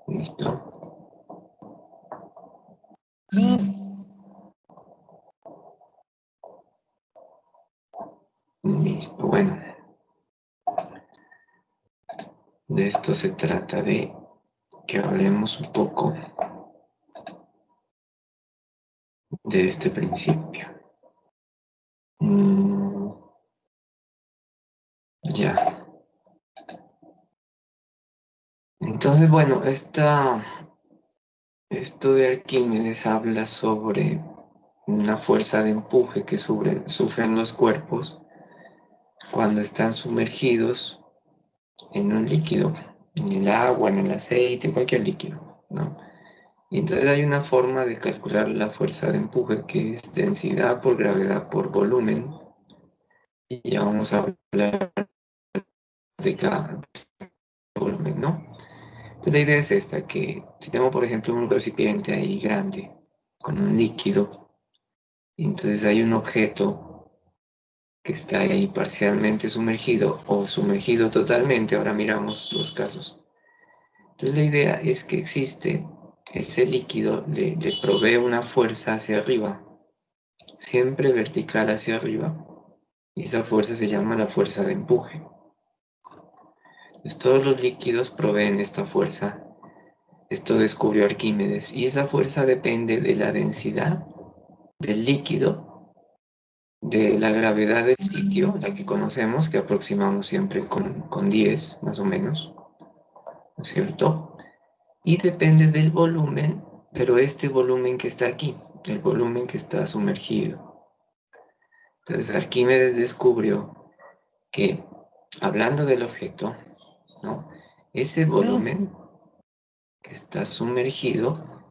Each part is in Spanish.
¿Listo? Listo, bueno. De esto se trata de que hablemos un poco de este principio. Ya. Entonces, bueno, esto de Arquímedes habla sobre una fuerza de empuje que sufren los cuerpos cuando están sumergidos en un líquido, en el agua, en el aceite, cualquier líquido, ¿no? Y entonces hay una forma de calcular la fuerza de empuje que es densidad por gravedad por volumen. Y ya vamos a hablar de cada volumen, ¿no? Entonces la idea es esta, que si tengo, por ejemplo, un recipiente ahí grande con un líquido, y entonces hay un objeto que está ahí parcialmente sumergido o sumergido totalmente, ahora miramos los casos. Entonces la idea es que existe ese líquido, le provee una fuerza hacia arriba, siempre vertical hacia arriba, y esa fuerza se llama la fuerza de empuje. Entonces todos los líquidos proveen esta fuerza. Esto descubrió Arquímedes, y esa fuerza depende de la densidad del líquido, de la gravedad del sitio, la que conocemos, que aproximamos siempre con 10, más o menos, ¿no es cierto? Y depende del volumen, pero este volumen que está aquí, el volumen que está sumergido. Entonces Arquímedes descubrió que, hablando del objeto, ¿no? Ese volumen que está sumergido,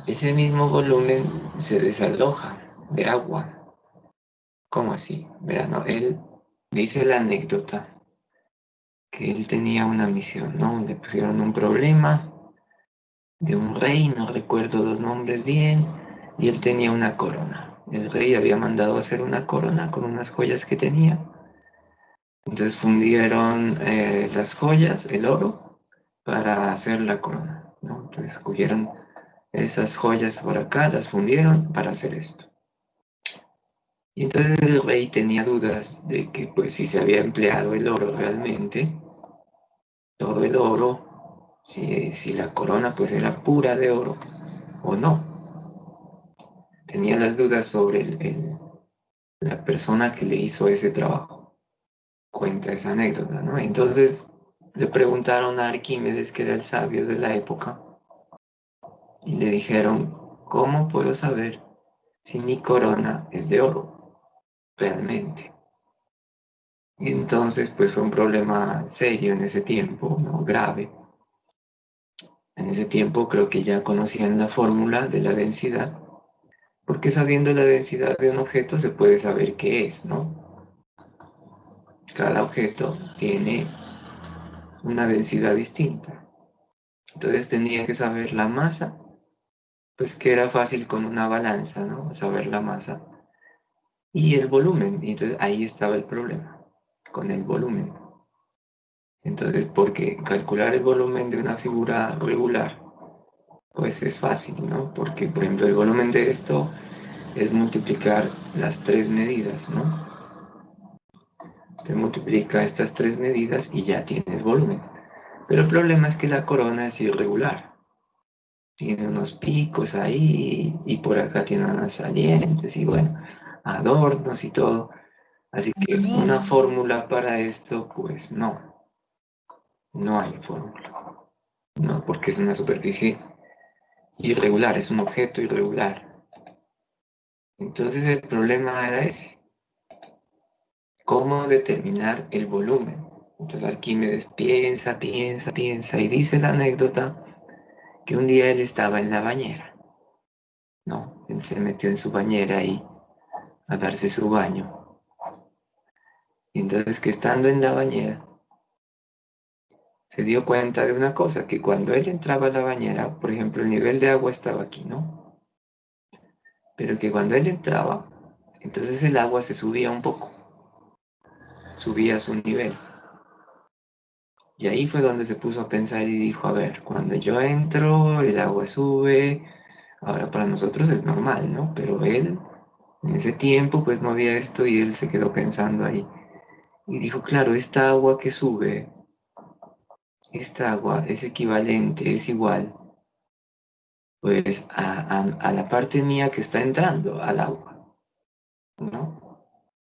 ese mismo volumen se desaloja de agua. ¿Cómo así? Verán, ¿no? Él dice la anécdota que él tenía una misión, ¿no? Le pusieron un problema de un rey, no recuerdo los nombres bien, y él tenía una corona. El rey había mandado hacer una corona con unas joyas que tenía. Entonces fundieron las joyas, el oro, para hacer la corona, ¿no? Entonces cogieron esas joyas por acá, las fundieron para hacer esto. Y entonces el rey tenía dudas de que pues si se había empleado el oro realmente, todo el oro, si la corona pues era pura de oro o no. Tenía las dudas sobre la persona que le hizo ese trabajo. Cuenta esa anécdota, ¿no? Entonces le preguntaron a Arquímedes, que era el sabio de la época, y le dijeron, ¿cómo puedo saber si mi corona es de oro realmente? Y entonces, pues fue un problema serio en ese tiempo, ¿no? Grave. En ese tiempo creo que ya conocían la fórmula de la densidad, porque sabiendo la densidad de un objeto se puede saber qué es, ¿no? Cada objeto tiene una densidad distinta. Entonces tenía que saber la masa, pues que era fácil con una balanza, ¿no? Saber la masa. Y el volumen, y entonces ahí estaba el problema, con el volumen. Entonces, porque calcular el volumen de una figura regular, pues es fácil, ¿no? Porque, por ejemplo, el volumen de esto es multiplicar las tres medidas, ¿no? Usted multiplica estas tres medidas y ya tiene el volumen. Pero el problema es que la corona es irregular. Tiene unos picos ahí y por acá tiene unas salientes y bueno, adornos y todo. Así que una fórmula para esto, pues no hay fórmula. No, porque es una superficie irregular, es un objeto irregular. Entonces el problema era ese, cómo determinar el volumen. Entonces Arquímedes piensa y dice la anécdota que un día él estaba en la bañera, ¿no? Él se metió en su bañera ahí a darse su baño. Y entonces que estando en la bañera se dio cuenta de una cosa, que cuando él entraba a la bañera, por ejemplo, el nivel de agua estaba aquí, ¿no? Pero que cuando él entraba, entonces el agua se subía un poco, subía a su nivel. Y ahí fue donde se puso a pensar y dijo, a ver, cuando yo entro, el agua sube. Ahora para nosotros es normal, ¿no? Pero él, en ese tiempo, pues no había esto y él se quedó pensando ahí. Y dijo, claro, esta agua que sube, esta agua es equivalente, es igual, pues a la parte mía que está entrando al agua, ¿no?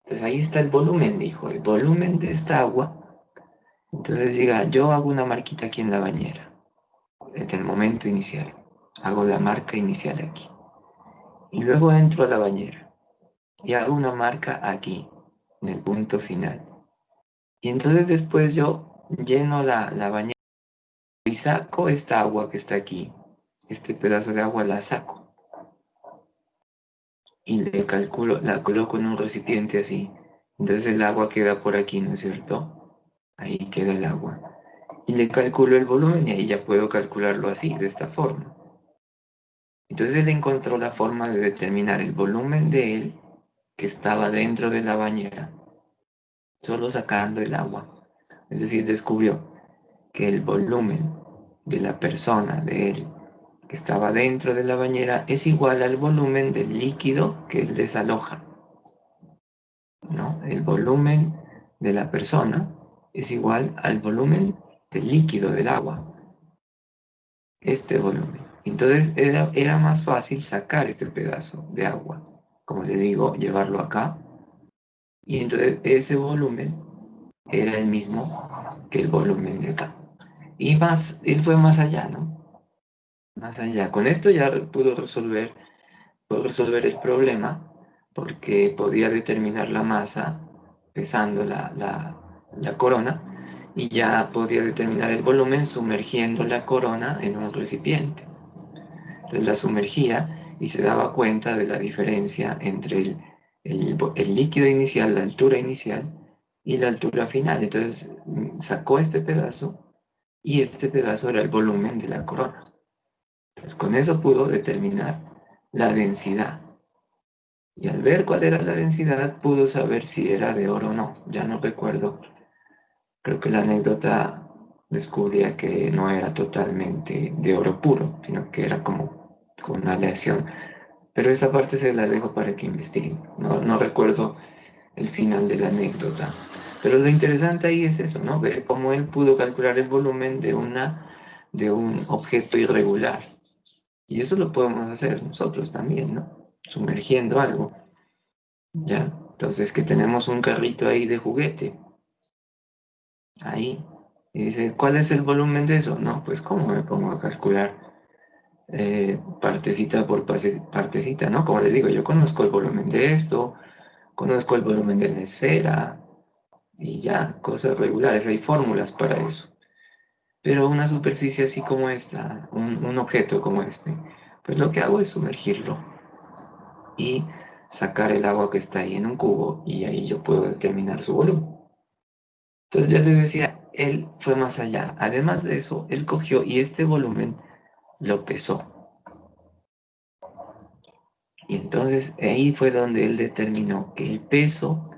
Entonces ahí está el volumen, dijo, el volumen de esta agua. Entonces diga, yo hago una marquita aquí en la bañera, en el momento inicial. Hago la marca inicial aquí. Y luego entro a la bañera y hago una marca aquí, en el punto final. Y entonces después yo lleno la bañera y saco esta agua que está aquí. Este pedazo de agua la saco y le calculo, la coloco en un recipiente así. Entonces el agua queda por aquí, ¿no es cierto? Ahí queda el agua. Y le calculo el volumen y ahí ya puedo calcularlo así, de esta forma. Entonces él encontró la forma de determinar el volumen de él que estaba dentro de la bañera, solo sacando el agua. Es decir, descubrió que el volumen de la persona, de él, que estaba dentro de la bañera, es igual al volumen del líquido que él desaloja, ¿no? El volumen de la persona es igual al volumen del líquido del agua, este volumen. Entonces era más fácil sacar este pedazo de agua, como le digo, llevarlo acá, y entonces ese volumen era el mismo que el volumen de acá. Y más, él fue más allá, ¿no? Más allá. Con esto ya pudo resolver el problema porque podía determinar la masa pesando la corona y ya podía determinar el volumen sumergiendo la corona en un recipiente. Entonces la sumergía y se daba cuenta de la diferencia entre el líquido inicial, la altura inicial y la altura final. Entonces sacó este pedazo y este pedazo era el volumen de la corona. Pues con eso pudo determinar la densidad. Y al ver cuál era la densidad, pudo saber si era de oro o no. Ya no recuerdo. Creo que la anécdota descubría que no era totalmente de oro puro, sino que era como una aleación. Pero esa parte se la dejo para que investiguen. No recuerdo el final de la anécdota. Pero lo interesante ahí es eso, ¿no? Ver cómo él pudo calcular el volumen de un objeto irregular. Y eso lo podemos hacer nosotros también, ¿no? Sumergiendo algo, ¿ya? Entonces que tenemos un carrito ahí de juguete, ahí. Y dice, ¿cuál es el volumen de eso? No, pues ¿cómo me pongo a calcular partecita por partecita, ¿no? Como les digo, yo conozco el volumen de esto, conozco el volumen de la esfera y ya, cosas regulares, hay fórmulas para eso. Pero una superficie así como esta, un objeto como este, pues lo que hago es sumergirlo y sacar el agua que está ahí en un cubo y ahí yo puedo determinar su volumen. Entonces ya te decía, él fue más allá. Además de eso, él cogió y este volumen lo pesó. Y entonces ahí fue donde él determinó que el peso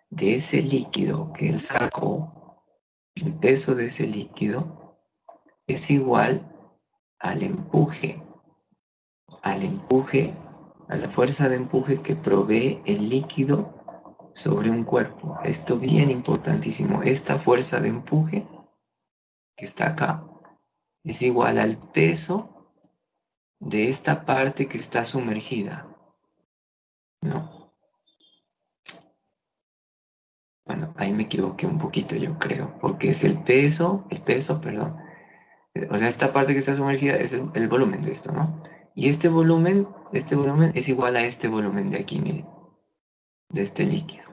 de ese líquido que él sacó, el peso de ese líquido es igual al empuje, al empuje, a la fuerza de empuje que provee el líquido sobre un cuerpo. Esto bien importantísimo. Esta fuerza de empuje que está acá es igual al peso de esta parte que está sumergida, ¿no? Bueno, ahí me equivoqué un poquito, yo creo, porque es el peso, perdón. O sea, esta parte que está sumergida es el volumen de esto, ¿no? Y este volumen es igual a este volumen de aquí, miren, de este líquido.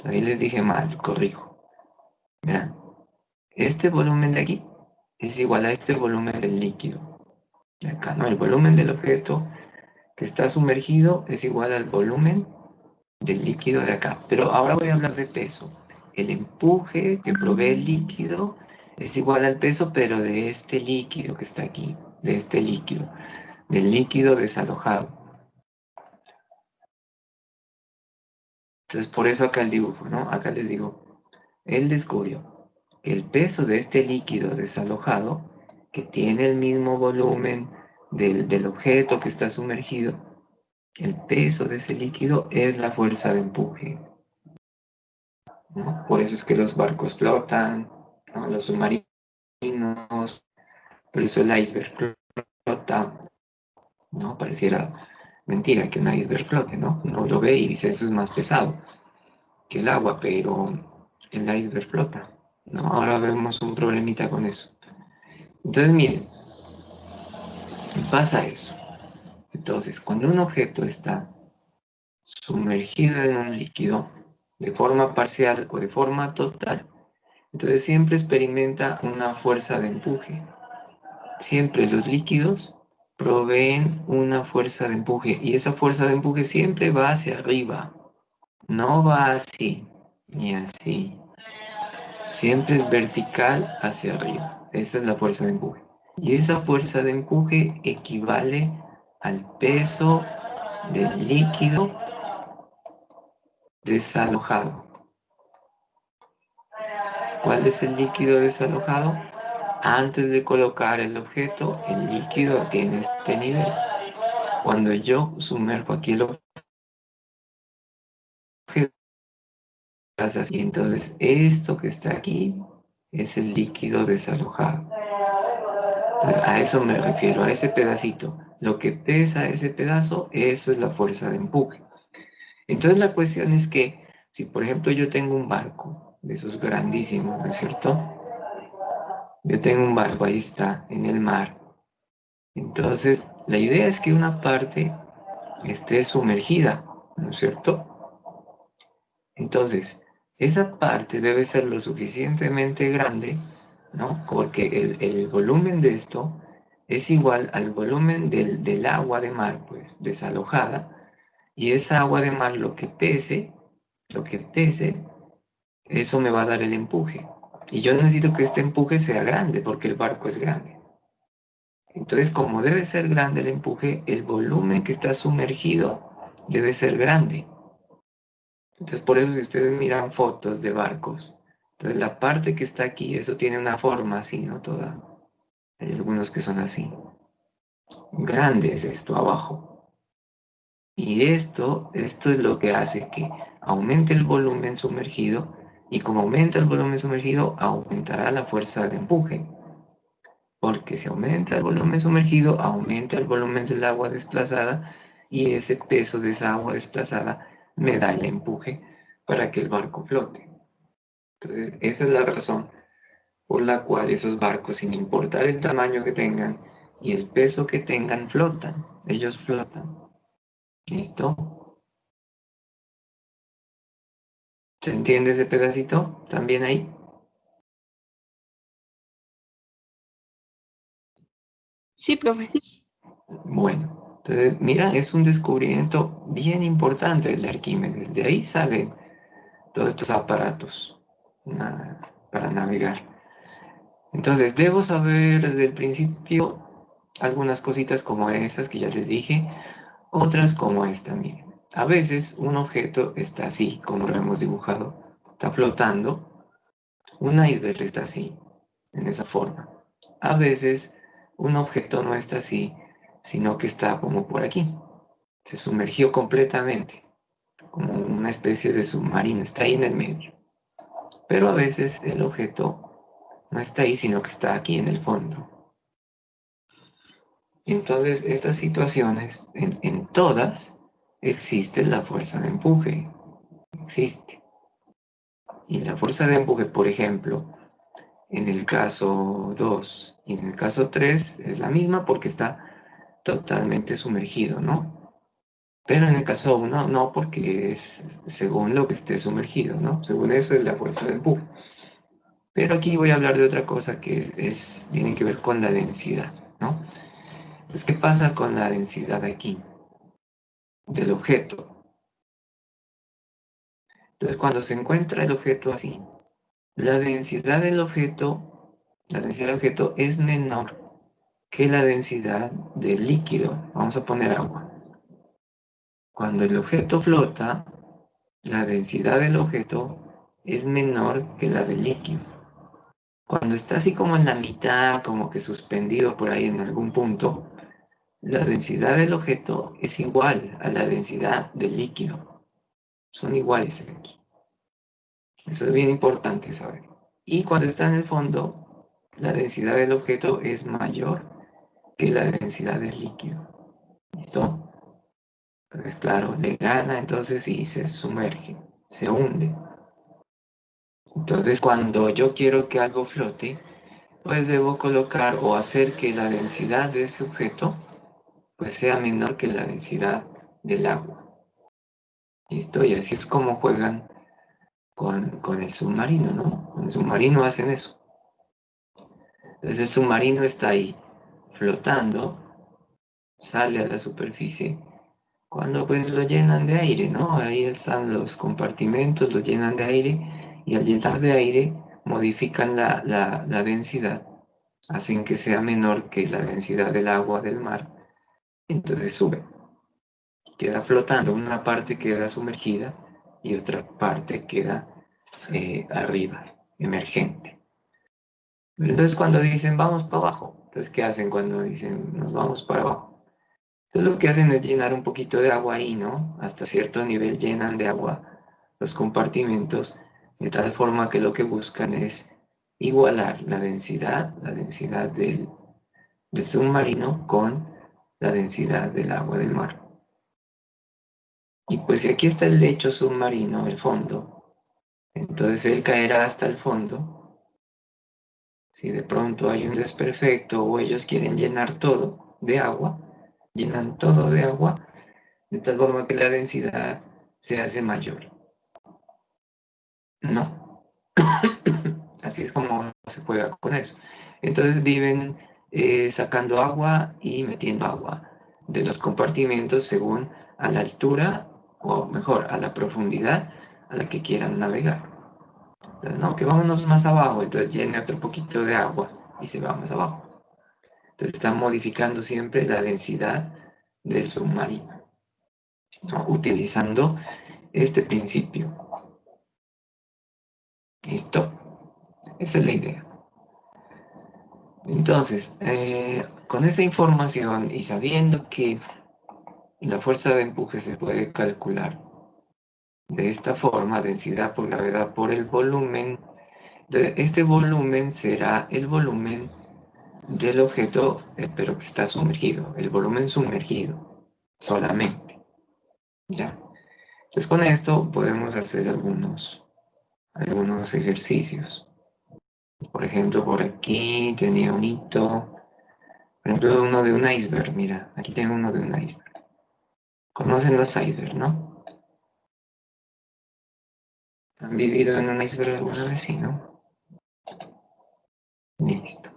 Ahí les dije mal, corrijo. Mirá, este volumen de aquí es igual a este volumen del líquido. De acá, ¿no? El volumen del objeto que está sumergido es igual al volumen del líquido de acá. Pero ahora voy a hablar de peso. El empuje que provee el líquido es igual al peso, pero de este líquido que está aquí, de este líquido, del líquido desalojado. Entonces, por eso acá el dibujo, ¿no? Acá les digo, él descubrió. que el peso de este líquido desalojado, que tiene el mismo volumen del objeto que está sumergido, el peso de ese líquido es la fuerza de empuje, ¿no? Por eso es que los barcos flotan, ¿no? Los submarinos, por eso el iceberg flota, ¿no? Pareciera mentira que un iceberg flote, ¿no? Uno lo ve y dice, eso es más pesado que el agua, pero el iceberg flota, ¿no? Ahora vemos un problemita con eso. Entonces, miren, pasa eso. Entonces, cuando un objeto está sumergido en un líquido, de forma parcial o de forma total, entonces siempre experimenta una fuerza de empuje. Siempre los líquidos proveen una fuerza de empuje y esa fuerza de empuje siempre va hacia arriba, no va así ni así. Siempre es vertical hacia arriba. Esa es la fuerza de empuje. Y esa fuerza de empuje equivale al peso del líquido desalojado. ¿Cuál es el líquido desalojado? Antes de colocar el objeto, el líquido tiene este nivel. Cuando yo sumerjo aquí el objeto, pasa así. Entonces, esto que está aquí es el líquido desalojado. Entonces, a eso me refiero, a ese pedacito. Lo que pesa ese pedazo, eso es la fuerza de empuje. Entonces, la cuestión es que, si por ejemplo yo tengo un barco, de esos grandísimos, ¿no es cierto? Yo tengo un barco, ahí está, en el mar. Entonces, la idea es que una parte esté sumergida, ¿no es cierto? Entonces, esa parte debe ser lo suficientemente grande, ¿no? Porque el volumen de esto es igual al volumen del agua de mar, pues, desalojada, y esa agua de mar lo que pese, eso me va a dar el empuje. Y yo necesito que este empuje sea grande, porque el barco es grande. Entonces, como debe ser grande el empuje, el volumen que está sumergido debe ser grande. Entonces, por eso si ustedes miran fotos de barcos, entonces la parte que está aquí, eso tiene una forma así, ¿no? Toda. Hay algunos que son así. Grande es esto abajo. Y esto es lo que hace que aumente el volumen sumergido y como aumenta el volumen sumergido, aumentará la fuerza de empuje. Porque si aumenta el volumen sumergido, aumenta el volumen del agua desplazada y ese peso de esa agua desplazada me da el empuje para que el barco flote. Entonces, esa es la razón por la cual esos barcos, sin importar el tamaño que tengan y el peso que tengan, flotan. Ellos flotan. ¿Listo? ¿Se entiende ese pedacito? ¿También ahí? Sí, profe. Bueno, entonces, mira, es un descubrimiento bien importante el de Arquímedes. De ahí salen todos estos aparatos para navegar. Entonces, debo saber desde el principio algunas cositas como esas que ya les dije, otras como esta, miren. A veces un objeto está así, como lo hemos dibujado, está flotando. Un iceberg está así, en esa forma. A veces un objeto no está así, sino que está como por aquí. Se sumergió completamente, como una especie de submarino, está ahí en el medio. Pero a veces el objeto no está ahí, sino que está aquí en el fondo. Entonces, estas situaciones, en todas, existe la fuerza de empuje. Existe. Y la fuerza de empuje, por ejemplo, en el caso 2 y en el caso 3 es la misma porque está totalmente sumergido, ¿no? Pero en el caso 1 no, porque es según lo que esté sumergido, ¿no? Según eso es la fuerza de empuje. Pero aquí voy a hablar de otra cosa que tiene que ver con la densidad, ¿no? Pues, ¿qué pasa con la densidad aquí del objeto? Entonces, cuando se encuentra el objeto así, la densidad del objeto, la densidad del objeto es menor que la densidad del líquido. Vamos a poner agua. Cuando el objeto flota, la densidad del objeto es menor que la del líquido. Cuando está así como en la mitad, como que suspendido por ahí en algún punto, la densidad del objeto es igual a la densidad del líquido. Son iguales aquí. Eso es bien importante saber. Y cuando está en el fondo, la densidad del objeto es mayor que la densidad del líquido. ¿Listo? Entonces, claro, le gana entonces y se sumerge, se hunde. Entonces, cuando yo quiero que algo flote, pues debo colocar o hacer que la densidad de ese objeto pues sea menor que la densidad del agua. ¿Listo? Y así es como juegan con el submarino, ¿no? Con el submarino hacen eso. Entonces el submarino está ahí flotando, sale a la superficie, cuando pues lo llenan de aire, ¿no? Ahí están los compartimentos, lo llenan de aire y al llenar de aire modifican la densidad, hacen que sea menor que la densidad del agua del mar, entonces sube, queda flotando, una parte queda sumergida y otra parte queda arriba, emergente. Pero entonces cuando dicen vamos para abajo, entonces ¿qué hacen cuando dicen nos vamos para abajo? Entonces lo que hacen es llenar un poquito de agua ahí, ¿no? Hasta cierto nivel llenan de agua los compartimentos, de tal forma que lo que buscan es igualar la densidad del submarino con la densidad del agua del mar. Y pues si aquí está el lecho submarino, el fondo, entonces él caerá hasta el fondo. Si de pronto hay un desperfecto o ellos quieren llenar todo de agua, llenan todo de agua, de tal forma que la densidad se hace mayor. No. Así es como se juega con eso. Entonces viven sacando agua y metiendo agua de los compartimentos según a la altura, o mejor, a la profundidad a la que quieran navegar. Entonces, no, que vámonos más abajo, entonces llene otro poquito de agua y se va más abajo. Entonces están modificando siempre la densidad del submarino, ¿no? Utilizando este principio. ¿Listo? Esa es la idea. Entonces, con esa información y sabiendo que la fuerza de empuje se puede calcular de esta forma, densidad por gravedad por el volumen, este volumen será el volumen del objeto, pero que está sumergido, el volumen sumergido solamente. ¿Ya? Entonces con esto podemos hacer algunos ejercicios. Por ejemplo, por aquí tenía un hito. Por ejemplo, uno de un iceberg, mira, aquí tengo uno de un iceberg. ¿Conocen los icebergs, no? ¿Han vivido en un iceberg alguna vez? Sí, ¿no? Listo.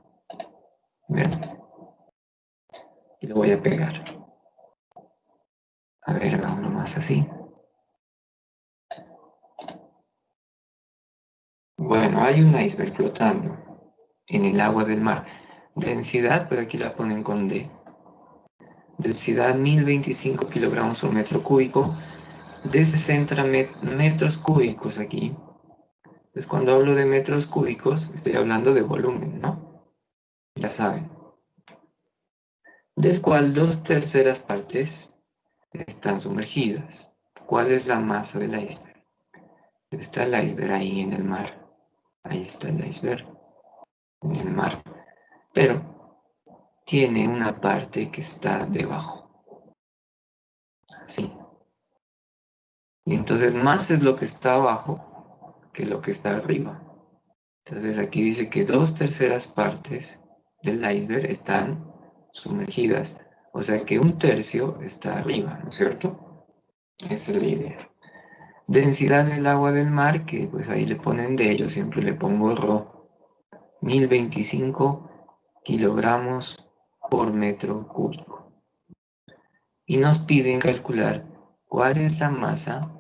Bien. Y lo voy a pegar. A ver, hagámoslo más así. Bueno, hay un iceberg flotando en el agua del mar. Densidad, pues aquí la ponen con D. Densidad 1025 kilogramos por metro cúbico de 60 metros cúbicos aquí. Entonces, cuando hablo de metros cúbicos, estoy hablando de volumen, ¿no? Ya saben. Del cual 2/3 partes están sumergidas. ¿Cuál es la masa del iceberg? Está el iceberg ahí en el mar. Ahí está el iceberg en el mar. Pero tiene una parte que está debajo. ¿Sí? Y entonces más es lo que está abajo que lo que está arriba. Entonces aquí dice que 2/3 partes del iceberg están sumergidas. O sea que 1/3 está arriba, ¿no es cierto? Esa es la idea. Densidad del agua del mar, que pues ahí le ponen D, yo siempre le pongo Rho, 1025 kilogramos por metro cúbico. Y nos piden calcular cuál es la masa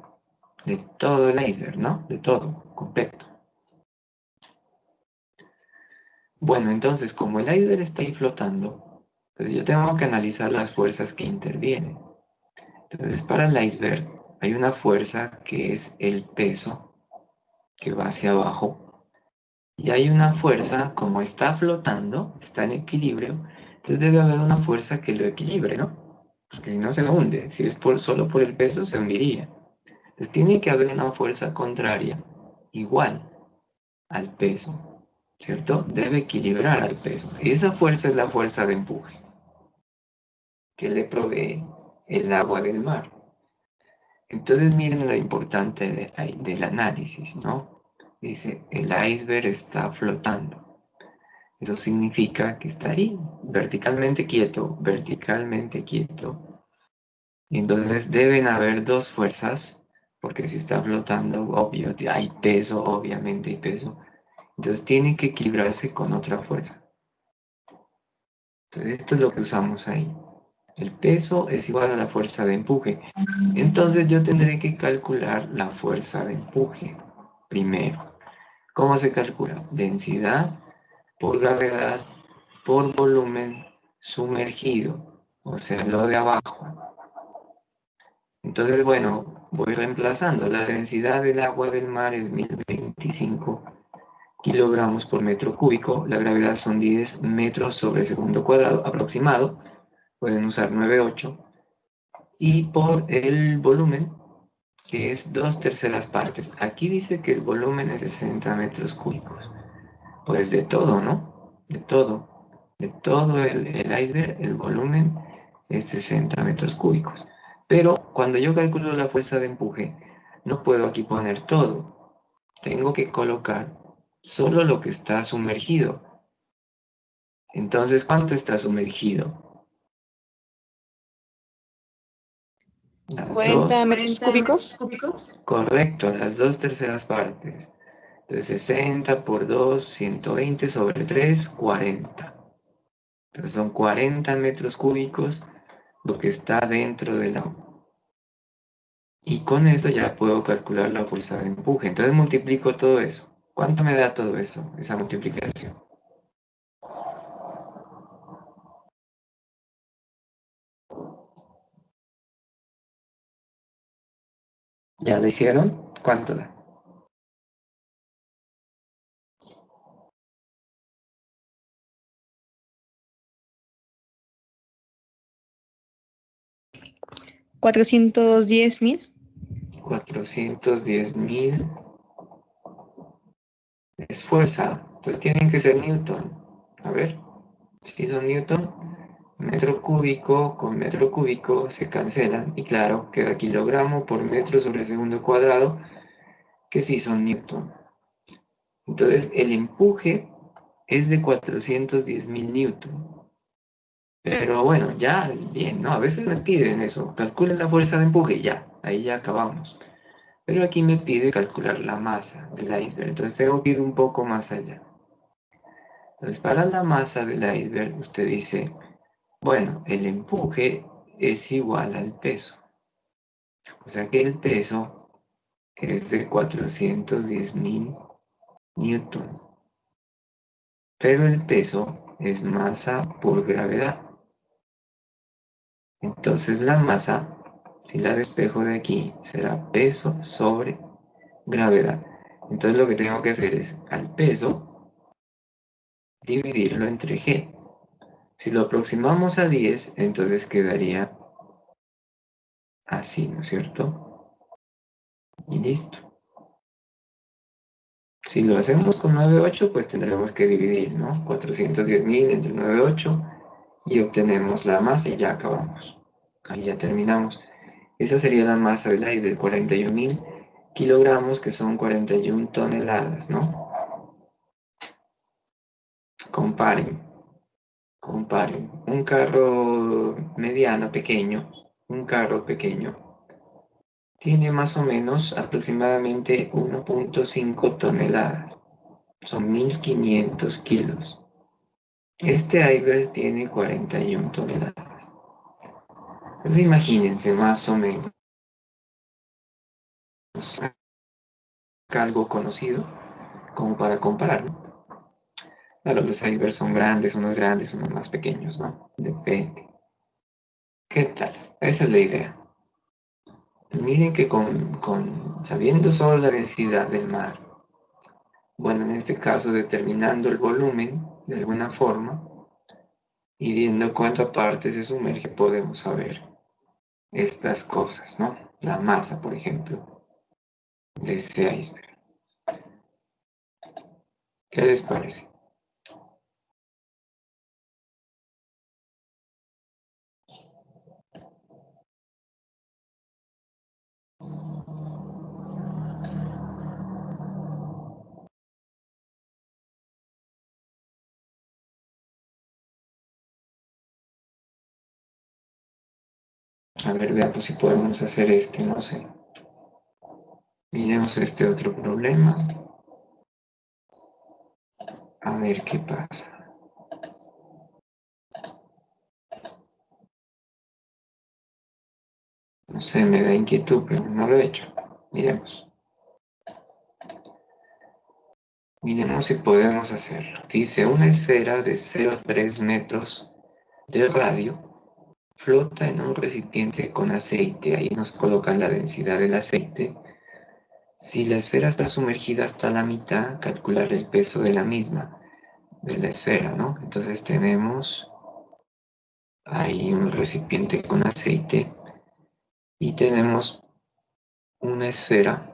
de todo el iceberg, ¿no? De todo, completo. Bueno, entonces, como el iceberg está ahí flotando, pues yo tengo que analizar las fuerzas que intervienen. Entonces, para el iceberg hay una fuerza que es el peso que va hacia abajo, Y hay una fuerza, como está flotando, está en equilibrio, entonces debe haber una fuerza que lo equilibre, ¿no? Porque si no se hunde, si es solo por el peso se hundiría. Entonces tiene que haber una fuerza contraria, igual al peso, ¿cierto? Debe equilibrar al peso. Y esa fuerza es la fuerza de empuje que le provee el agua del mar. Entonces miren lo importante del análisis, ¿no? Dice, el iceberg está flotando. Eso significa que está ahí, verticalmente quieto, verticalmente quieto. Y entonces deben haber dos fuerzas, porque si está flotando, obvio, hay peso, obviamente hay peso. Entonces tiene que equilibrarse con otra fuerza. Entonces esto es lo que usamos ahí. El peso es igual a la fuerza de empuje. Entonces yo tendré que calcular la fuerza de empuje primero. ¿Cómo se calcula? Densidad por gravedad por volumen sumergido, o sea, lo de abajo. Entonces, bueno, voy reemplazando. La densidad del agua del mar es 1025 kilogramos por metro cúbico. La gravedad son 10 metros sobre segundo cuadrado aproximado. Pueden usar 9,8. Y por el volumen, que es 2/3 partes. Aquí dice que el volumen es 60 metros cúbicos. Pues de todo, ¿no? De todo. De todo el iceberg, el volumen es 60 metros cúbicos. Pero cuando yo calculo la fuerza de empuje, no puedo aquí poner todo. Tengo que colocar solo lo que está sumergido. Entonces, ¿cuánto está sumergido? Las 40 dos. metros cúbicos. Correcto, las 2/3 partes. Entonces 60 por 2, 120 sobre 3, 40. Entonces son 40 metros cúbicos lo que está dentro del agua. Y con esto ya puedo calcular la fuerza de empuje. Entonces multiplico todo eso. ¿Cuánto me da todo eso, esa multiplicación? ¿Ya lo hicieron? ¿Cuánto da? $410,000. 410.000 es fuerza. Entonces tienen que ser Newton. A ver, si son Newton, metro cúbico con metro cúbico se cancelan. Y claro, queda kilogramo por metro sobre segundo cuadrado, que sí son Newton. Entonces el empuje es de 410.000 newton. Pero bueno, ya, bien, ¿no? A veces me piden eso, calculen la fuerza de empuje y ya, ahí ya acabamos. Pero aquí me pide calcular la masa del iceberg, entonces tengo que ir un poco más allá. Entonces, para la masa del iceberg, usted dice, bueno, el empuje es igual al peso. O sea que el peso es de 410.000 newton. Pero el peso es masa por gravedad. Entonces la masa, si la despejo de aquí, será peso sobre gravedad. Entonces lo que tengo que hacer es al peso dividirlo entre g. Si lo aproximamos a 10, entonces quedaría así, ¿no es cierto? Y listo. Si lo hacemos con 9,8, pues tendremos que dividir, ¿no? 410.000 entre 9,8 y obtenemos la masa y ya acabamos. Ahí ya terminamos. Esa sería la masa del aire, 41.000 kilogramos, que son 41 toneladas, ¿no? Comparen, comparen. Un carro mediano, pequeño, un carro pequeño, tiene más o menos aproximadamente 1,5 toneladas. Son 1.500 kilos. Este iceberg tiene 41 toneladas. Entonces imagínense más o menos algo conocido como para compararlo. Claro, los icebergs son grandes, unos más pequeños, ¿no? Depende. ¿Qué tal? Esa es la idea. Miren que sabiendo solo la densidad del mar, Bueno, en este caso determinando el volumen de alguna forma y viendo cuánta parte se sumerge, podemos saber estas cosas, ¿no? La masa, por ejemplo, de ese iceberg. ¿Qué les parece? A ver, veamos si podemos hacer este, no sé. Miremos este otro problema. A ver qué pasa. No sé, me da inquietud, pero no lo he hecho. Miremos. Miremos si podemos hacerlo. Dice, una esfera de 0,3 metros de radio flota en un recipiente con aceite. Ahí nos colocan la densidad del aceite. Si la esfera está sumergida hasta la mitad, calcular el peso de la misma, de la esfera, ¿no? Entonces tenemos ahí un recipiente con aceite y tenemos una esfera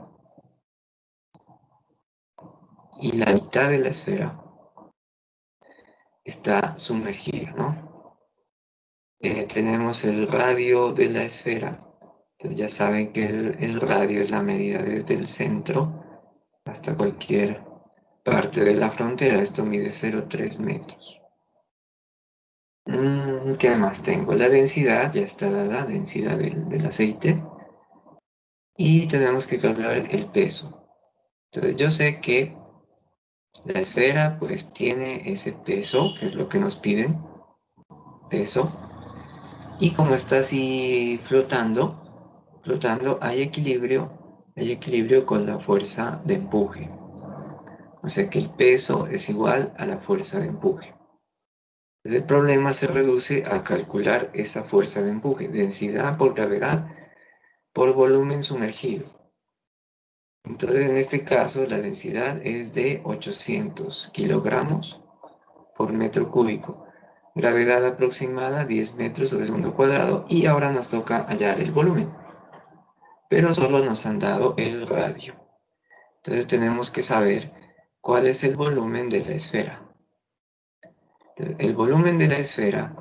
y la mitad de la esfera está sumergida, ¿no? Tenemos el radio de la esfera. Entonces ya saben que el radio es la medida desde el centro hasta cualquier parte de la frontera. Esto mide 0,3 metros. ¿Qué más tengo? La densidad, ya está dada, la densidad del aceite. Y tenemos que calcular el peso. Entonces yo sé que la esfera pues tiene ese peso, que es lo que nos piden, peso. Y como está así flotando, hay equilibrio con la fuerza de empuje. O sea que el peso es igual a la fuerza de empuje. Entonces el problema se reduce a calcular esa fuerza de empuje, densidad por gravedad por volumen sumergido. Entonces en este caso la densidad es de 800 kilogramos por metro cúbico. Gravedad aproximada 10 metros sobre segundo cuadrado y ahora nos toca hallar el volumen. Pero solo nos han dado el radio. Entonces tenemos que saber cuál es el volumen de la esfera. El volumen de la esfera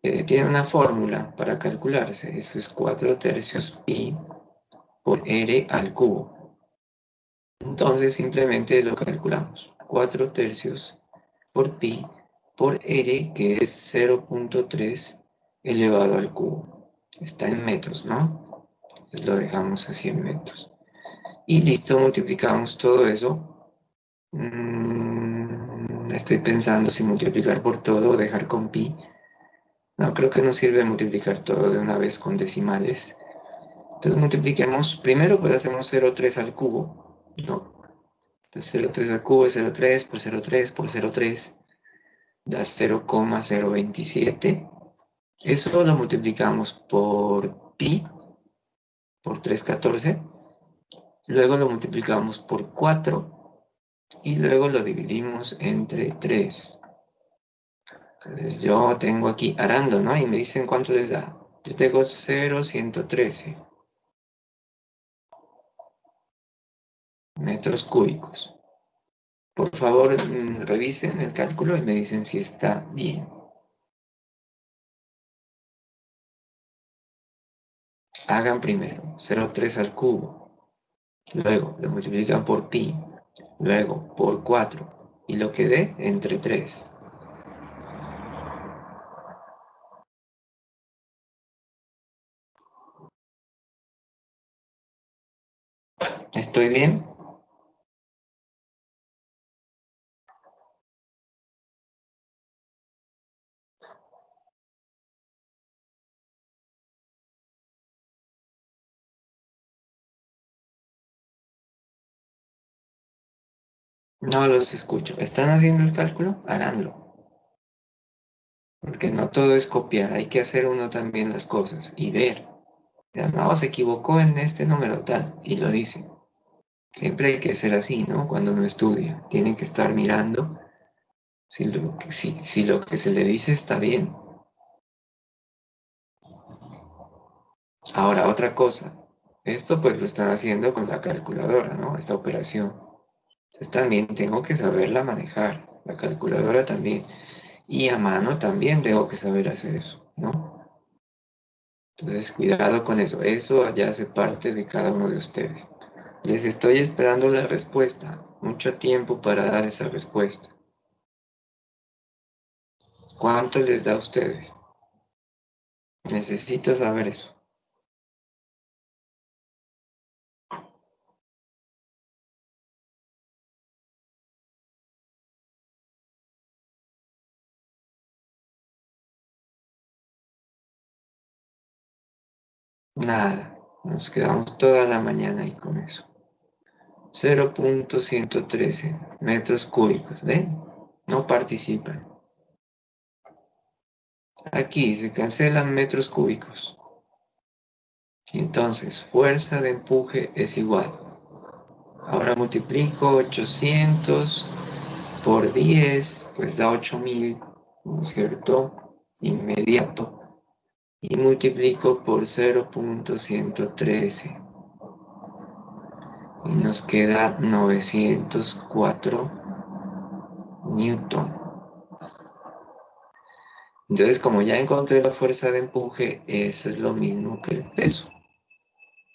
tiene una fórmula para calcularse. Eso es 4 tercios pi por r al cubo. Entonces simplemente lo calculamos. 4 tercios por pi por r, que es 0,3 elevado al cubo. Está en metros, ¿no? Entonces lo dejamos así en metros. Y listo, multiplicamos todo eso. Estoy pensando si multiplicar por todo o dejar con pi. No, creo que no sirve multiplicar todo de una vez con decimales. Entonces multipliquemos. Primero pues hacemos 0,3 al cubo. No. Entonces 0,3 al cubo es 0,3 por 0,3 por 0,3. Da 0,027. Eso lo multiplicamos por pi, por 314. Luego lo multiplicamos por 4 y luego lo dividimos entre 3. Entonces yo tengo aquí arando, ¿no? Y me dicen cuánto les da. Yo tengo 0,113 metros cúbicos. Por favor, revisen el cálculo y me dicen si está bien. Hagan primero 0,3 al cubo, luego lo multiplican por pi, luego por 4 y lo que dé entre 3. ¿Estoy bien? No los escucho. ¿Están haciendo el cálculo? Háganlo. Porque no todo es copiar, hay que hacer uno también las cosas y ver. Ya, no, se equivocó en este número tal y lo dice. Siempre hay que ser así, ¿no? Cuando uno estudia, tiene que estar mirando si lo que se le dice está bien. Ahora, otra cosa. Esto pues lo están haciendo con la calculadora, ¿no? Esta operación. Entonces también tengo que saberla manejar. La calculadora también. Y a mano también tengo que saber hacer eso, ¿no? Entonces, cuidado con eso. Eso ya hace parte de cada uno de ustedes. Les estoy esperando la respuesta. Mucho tiempo para dar esa respuesta. ¿Cuánto les da a ustedes? Necesito saber eso. Nada. Nos quedamos toda la mañana ahí con eso. 0.113 metros cúbicos. ¿Ven? No participan. Aquí se cancelan metros cúbicos. Entonces, fuerza de empuje es igual. Ahora multiplico 800 por 10, pues da 8000, ¿no es cierto? Inmediato. Y multiplico por 0.113. Y nos queda 904 newton. Entonces, como ya encontré la fuerza de empuje, eso es lo mismo que el peso.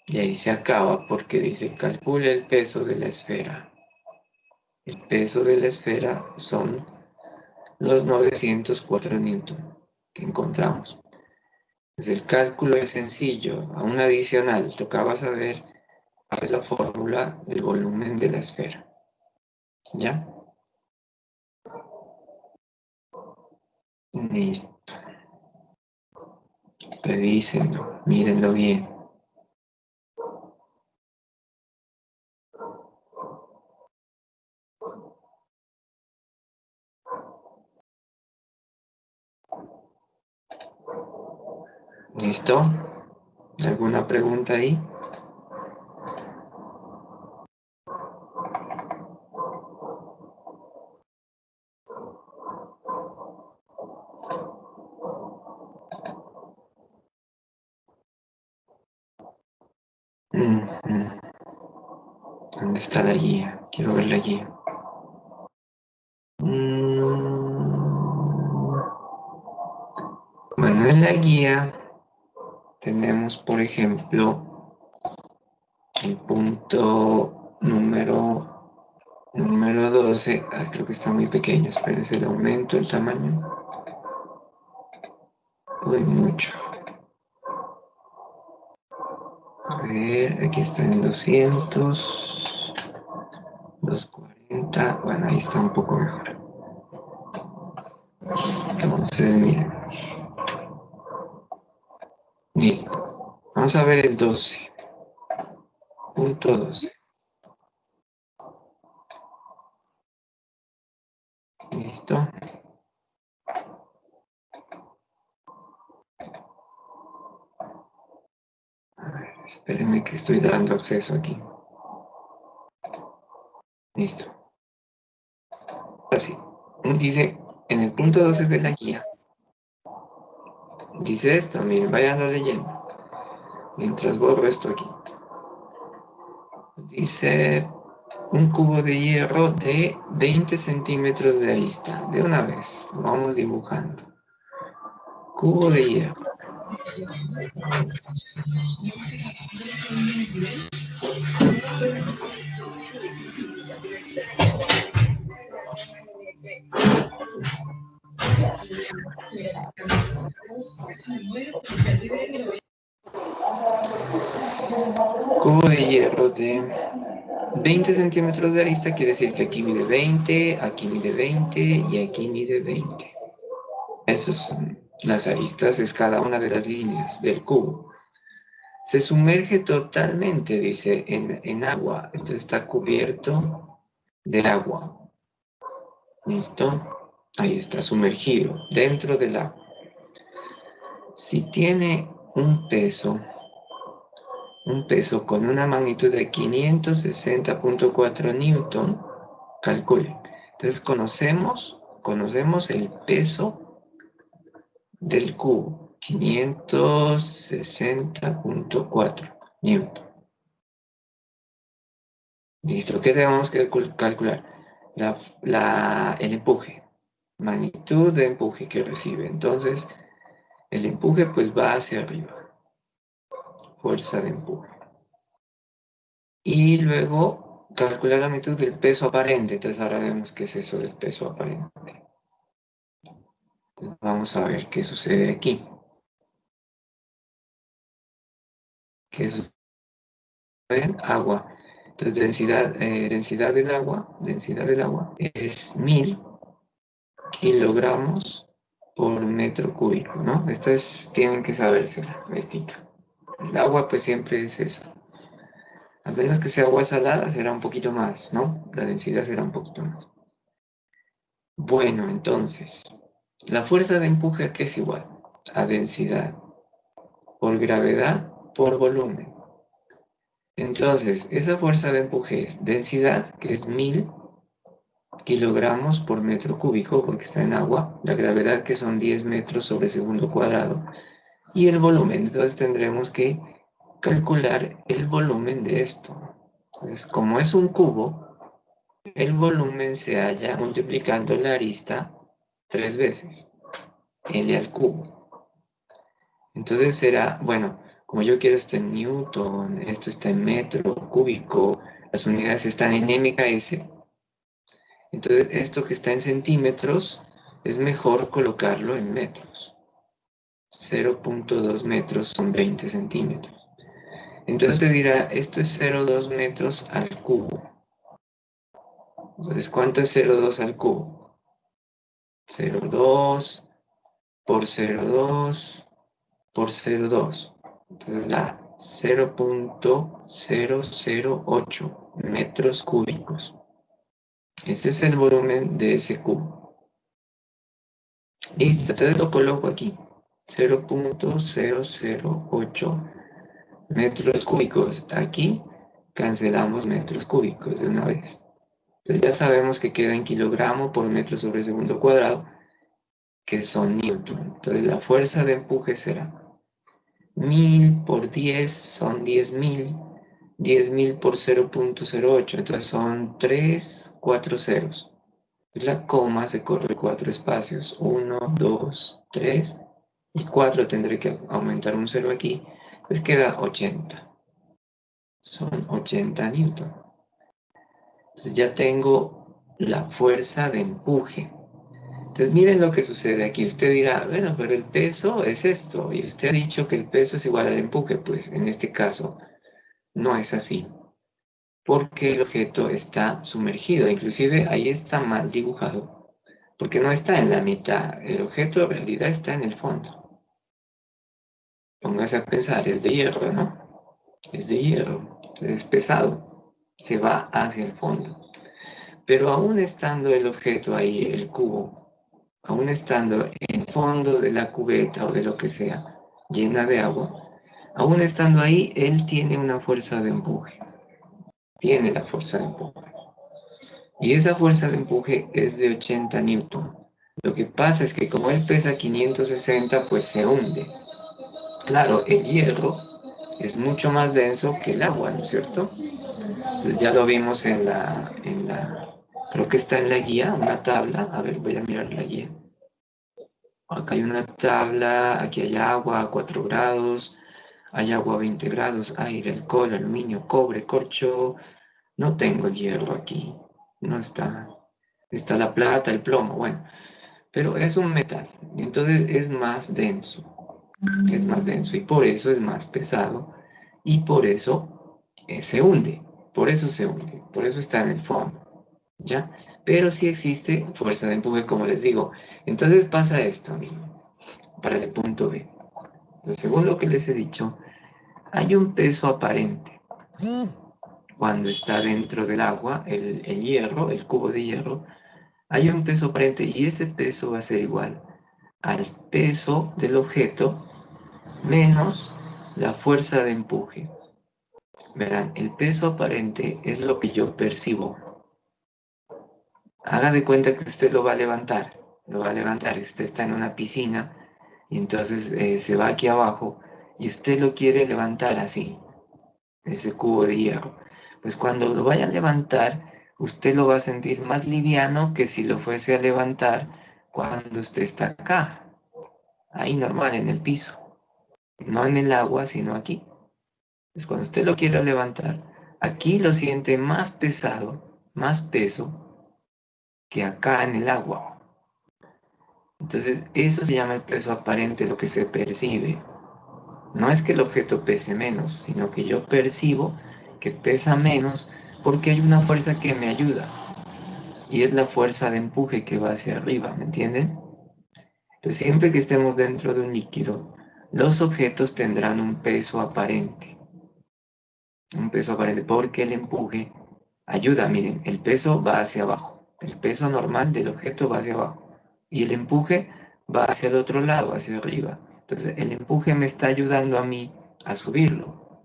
Y ahí se acaba porque dice, calcule el peso de la esfera. El peso de la esfera son los 904 newton que encontramos. Pues el cálculo es sencillo. Aún adicional, tocaba saber cuál es la fórmula del volumen de la esfera. ¿Ya? Listo. Revísenlo, mírenlo bien. ¿Listo? ¿Alguna pregunta ahí? ¿Dónde está la guía? Quiero ver la guía. Bueno, en la guía tenemos, por ejemplo, el punto número 12. Creo que está muy pequeño. Espérense, le aumento el tamaño. Uy, mucho. A ver, aquí está en 200, 240. Bueno, ahí está un poco mejor. Entonces, miren. Listo. Vamos a ver el 12. Punto 12. Listo. A ver, espérenme que estoy dando acceso aquí. Listo. Así. Dice, en el punto 12 de la guía, dice esto, miren, vayan leyendo. Mientras borro esto aquí. Dice, un cubo de hierro de 20 centímetros de arista. De una vez, lo vamos dibujando. Cubo de hierro. Cubo de hierro de 20 centímetros de arista quiere decir que aquí mide 20, aquí mide 20 y aquí mide 20. Esas son las aristas, es cada una de las líneas del cubo. Se sumerge totalmente, dice, en agua. Entonces está cubierto de agua. ¿Listo? Ahí está sumergido, dentro del agua. Si tiene un peso un peso con una magnitud de 560.4 newton, calcule. Entonces conocemos el peso del cubo, 560.4 newton. Listo, ¿qué tenemos que calcular? El empuje, magnitud de empuje que recibe. Entonces, el empuje pues va hacia arriba, fuerza de empuje. Y luego calcular la magnitud del peso aparente. Entonces ahora vemos qué es eso del peso aparente. Vamos a ver qué sucede aquí. ¿Qué sucede en agua? Entonces densidad del agua es 1000 kilogramos por metro cúbico, ¿no? Tienen que sabérsela, estita. El agua pues siempre es eso. A menos que sea agua salada, será un poquito más, ¿no? La densidad será un poquito más. Bueno, entonces, la fuerza de empuje, ¿a qué es igual? A densidad por gravedad por volumen. Entonces, esa fuerza de empuje es densidad, que es 1000 kilogramos por metro cúbico, porque está en agua, la gravedad, que son 10 metros sobre segundo cuadrado, y el volumen. Entonces tendremos que calcular el volumen de esto. Entonces, como es un cubo, el volumen se halla multiplicando la arista 3 veces, L al cubo. Entonces será, bueno, como yo quiero esto en newton, esto está en metro cúbico, las unidades están en MKS, entonces esto que está en centímetros es mejor colocarlo en metros. 0.2 metros son 20 centímetros. Entonces te dirá, esto es 0.2 metros al cubo. Entonces, ¿cuánto es 0.2 al cubo? 0.2 por 0.2 por 0.2. Entonces da 0.008 metros cúbicos. Este es el volumen de ese cubo. Listo, entonces lo coloco aquí. 0.008 metros cúbicos. Aquí cancelamos metros cúbicos de una vez. Entonces ya sabemos que queda en kilogramo por metro sobre segundo cuadrado, que son newton. Entonces la fuerza de empuje será 1000 por 10 son 10.000. 10.000 por 0.08, entonces son 3, 4 ceros. La coma se corre 4 espacios, 1, 2, 3 y 4, tendré que aumentar un 0 aquí, pues queda 80. Son 80 newton. Entonces ya tengo la fuerza de empuje. Entonces miren lo que sucede aquí. Usted dirá, bueno, pero el peso es esto, y usted ha dicho que el peso es igual al empuje. Pues en este caso no es así, porque el objeto está sumergido. Inclusive ahí está mal dibujado, porque no está en la mitad. El objeto en realidad está en el fondo. Póngase a pensar, es de hierro, ¿no? Es de hierro, es pesado, se va hacia el fondo. Pero aún estando el objeto ahí, el cubo, aún estando en el fondo de la cubeta o de lo que sea, llena de agua, aún estando ahí, él tiene una fuerza de empuje. Tiene la fuerza de empuje. Y esa fuerza de empuje es de 80 newton. Lo que pasa es que como él pesa 560, pues se hunde. Claro, el hierro es mucho más denso que el agua, ¿no es cierto? Pues ya lo vimos creo que está en la guía, una tabla. A ver, voy a mirar la guía. Acá hay una tabla, aquí hay agua a 4 grados, hay agua a 20 grados, aire, alcohol, aluminio, cobre, corcho. No tengo el hierro aquí, no está. Está la plata, el plomo, bueno, pero es un metal, entonces es más denso y por eso es más pesado y por eso se hunde, por eso está en el fondo, ¿ya? Pero sí existe fuerza de empuje, como les digo. Entonces pasa esto, miren, para el punto B. Entonces, según lo que les he dicho, hay un peso aparente cuando está dentro del agua, el hierro, el cubo de hierro, hay un peso aparente y ese peso va a ser igual al peso del objeto menos la fuerza de empuje. Verán, el peso aparente es lo que yo percibo. Haga de cuenta que usted lo va a levantar. Lo va a levantar. Usted está en una piscina y entonces se va aquí abajo y usted lo quiere levantar así, ese cubo de hierro. Pues cuando lo vaya a levantar, usted lo va a sentir más liviano que si lo fuese a levantar cuando usted está acá, ahí normal, en el piso. No en el agua, sino aquí. Pues cuando usted lo quiera levantar, aquí lo siente más pesado, más peso que acá en el agua. Entonces, eso se llama el peso aparente, lo que se percibe. No es que el objeto pese menos, sino que yo percibo que pesa menos porque hay una fuerza que me ayuda. Y es la fuerza de empuje que va hacia arriba, ¿me entienden? Entonces, siempre que estemos dentro de un líquido, los objetos tendrán un peso aparente. Un peso aparente porque el empuje ayuda. Miren, el peso va hacia abajo. El peso normal del objeto va hacia abajo. Y el empuje va hacia el otro lado, hacia arriba. Entonces, el empuje me está ayudando a mí a subirlo.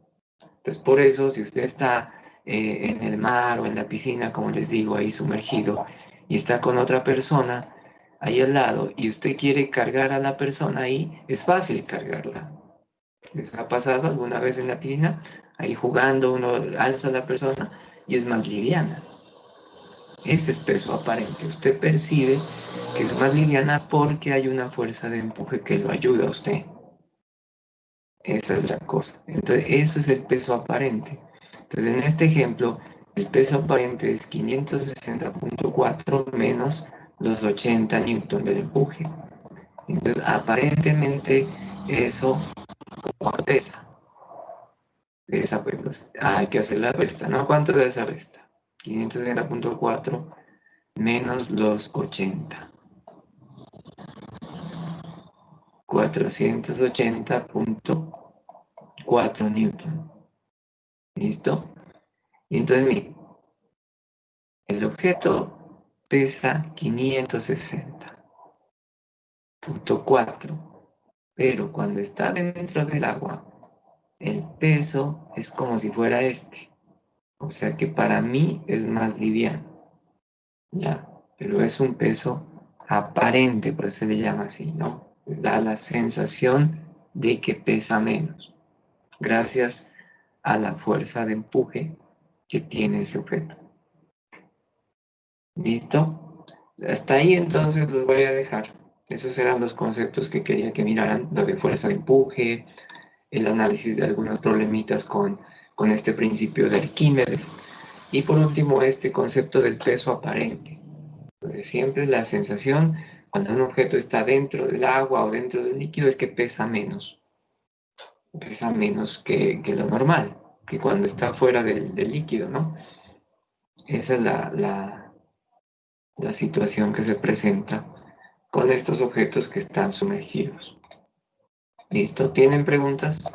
Entonces, por eso, si usted está en el mar o en la piscina, como les digo, ahí sumergido, y está con otra persona ahí al lado, y usted quiere cargar a la persona ahí, es fácil cargarla. ¿Les ha pasado alguna vez en la piscina? Ahí jugando, uno alza a la persona y es más liviana. Ese es peso aparente. Usted percibe que es más liviana porque hay una fuerza de empuje que lo ayuda a usted. Esa es la cosa. Entonces, eso es el peso aparente. Entonces, en este ejemplo, el peso aparente es 560.4 menos los 80 newton del empuje. Entonces, aparentemente, eso pesa. Esa, pues, hay que hacer la resta, ¿no? ¿Cuánto da esa resta? 560.4 menos los 80. 480.4 newton. ¿Listo? Y entonces, mire, el objeto pesa 560.4, pero cuando está dentro del agua, el peso es como si fuera este. O sea que para mí es más liviano. Ya, pero es un peso aparente, por eso se le llama así, ¿no? Da la sensación de que pesa menos, gracias a la fuerza de empuje que tiene ese objeto. ¿Listo? Hasta ahí entonces los voy a dejar. Esos eran los conceptos que quería que miraran, lo de fuerza de empuje, el análisis de algunos problemitas con este principio de Arquímedes, y por último este concepto del peso aparente. Entonces, siempre la sensación cuando un objeto está dentro del agua o dentro del líquido es que pesa menos que lo normal, que cuando está fuera del líquido, ¿no? Esa es la situación que se presenta con estos objetos que están sumergidos. ¿Listo? ¿Tienen preguntas?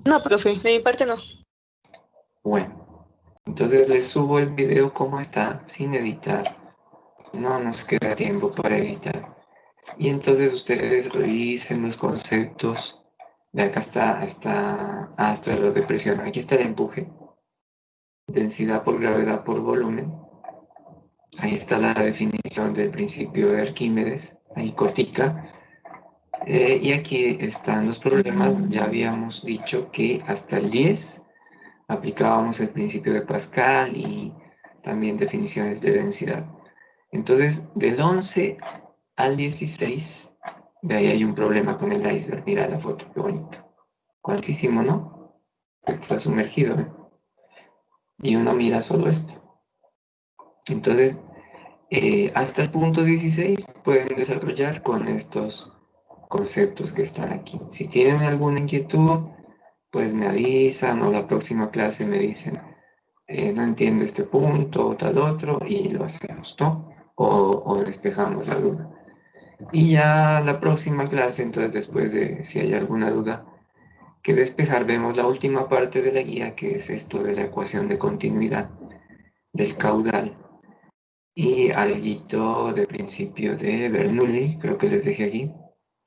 No, profe, de mi parte no. Bueno, entonces les subo el video como está, sin editar. No nos queda tiempo para editar. Y entonces ustedes revisen los conceptos. De acá está hasta lo de presión. Aquí está el empuje. Densidad por gravedad por volumen. Ahí está la definición del principio de Arquímedes. Ahí cortica. Y aquí están los problemas. Ya habíamos dicho que hasta el 10 aplicábamos el principio de Pascal y también definiciones de densidad. Entonces, del 11 al 16, de ahí hay un problema con el iceberg. Mira la foto, qué bonito. Cuantísimo, ¿no? Está sumergido, ¿eh? Y uno mira solo esto. Entonces, hasta el punto 16 pueden desarrollar con estos conceptos que están aquí. Si tienen alguna inquietud, pues me avisan o la próxima clase me dicen, no entiendo este punto o tal otro y lo hacemos, ¿no? O despejamos la duda. Y ya la próxima clase, entonces después de si hay alguna duda que despejar, vemos la última parte de la guía, que es esto de la ecuación de continuidad del caudal y alguito de principio de Bernoulli, creo que les dejé aquí,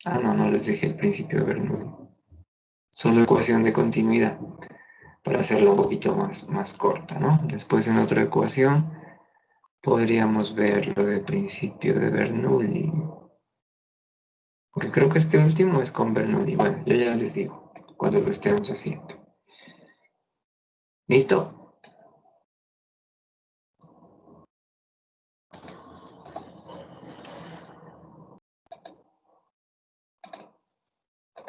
Ah, no, no les dejé el principio de Bernoulli. Solo ecuación de continuidad, para hacerla un poquito más corta, ¿no? Después en otra ecuación podríamos ver lo del principio de Bernoulli. Porque creo que este último es con Bernoulli. Bueno, yo ya les digo cuando lo estemos haciendo. ¿Listo?